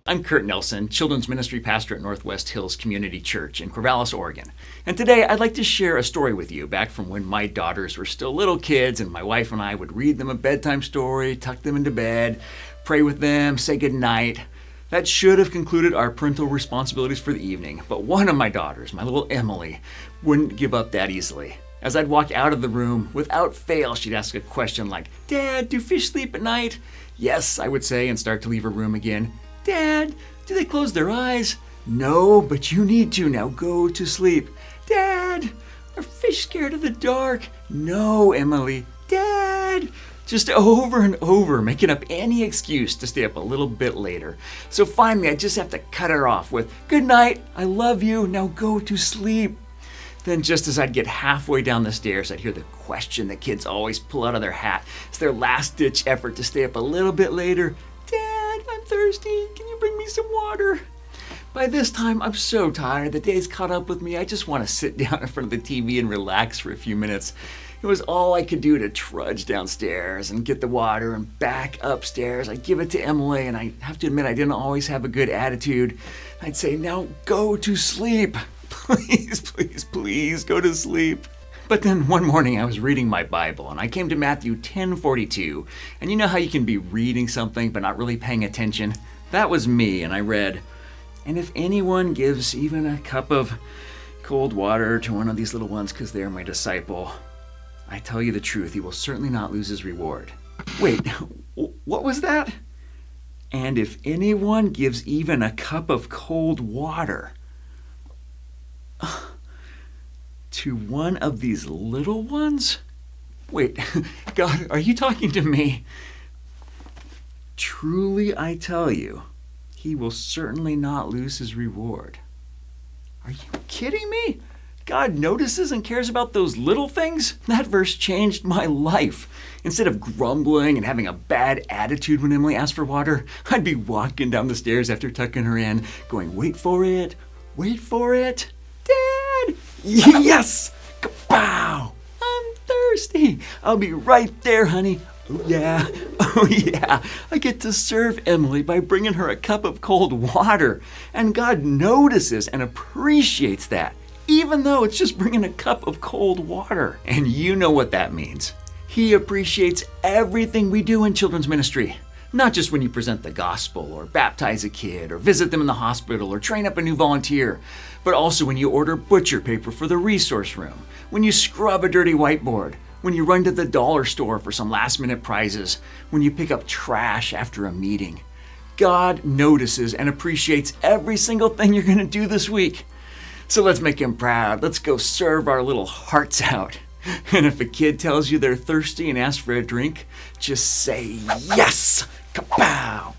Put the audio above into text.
I'm Curt Nelson, Children's Ministry Pastor at Northwest Hills Community Church in Corvallis, Oregon. And today I'd like to share a story with you back from when my daughters were still little kids and my wife and I would read them a bedtime story, tuck them into bed, pray with them, say goodnight. That should have concluded our parental responsibilities for the evening, but one of my daughters, my little Emily, wouldn't give up that easily. As I'd walk out of the room, without fail, she'd ask a question like, "Dad, do fish sleep at night?" "Yes," I would say, and start to leave her room again. "Dad, do they close their eyes?" "No, but you need to. Now go to sleep." "Dad, are fish scared of the dark?" "No, Emily." "Dad." Just over and over, making up any excuse to stay up a little bit later. So finally, I just have to cut her off with, "Good night, I love you, now go to sleep." Then just as I'd get halfway down the stairs, I'd hear the question that kids always pull out of their hat. It's their last-ditch effort to stay up a little bit later. "Dad, I'm thirsty. Can you bring me some water?" By this time, I'm so tired. The day's caught up with me. I just want to sit down in front of the TV and relax for a few minutes. It was all I could do to trudge downstairs and get the water and back upstairs. I'd give it to Emily, and I have to admit I didn't always have a good attitude. I'd say, "Now go to sleep. Please, please, please go to sleep." But then one morning I was reading my Bible and I came to Matthew 10:42. And you know how you can be reading something but not really paying attention? That was me, and I read, "And if anyone gives even a cup of cold water to one of these little ones because they are my disciple, I tell you the truth, he will certainly not lose his reward." Wait, what was that? "And if anyone gives even a cup of cold water to one of these little ones?" Wait, God, are you talking to me? "Truly I tell you, he will certainly not lose his reward." Are you kidding me? God notices and cares about those little things? That verse changed my life. Instead of grumbling and having a bad attitude when Emily asked for water, I'd be walking down the stairs after tucking her in, going, "Wait for it, wait for it. Dad, yes, kapow, I'm thirsty. I'll be right there, honey. Oh yeah, oh yeah." I get to serve Emily by bringing her a cup of cold water. And God notices and appreciates that, even though it's just bringing a cup of cold water. And you know what that means. He appreciates everything we do in children's ministry. Not just when you present the gospel or baptize a kid or visit them in the hospital or train up a new volunteer, but also when you order butcher paper for the resource room, when you scrub a dirty whiteboard, when you run to the dollar store for some last-minute prizes, when you pick up trash after a meeting. God notices and appreciates every single thing you're going to do this week. So let's make him proud. Let's go serve our little hearts out. And if a kid tells you they're thirsty and asks for a drink, just say yes, kapow.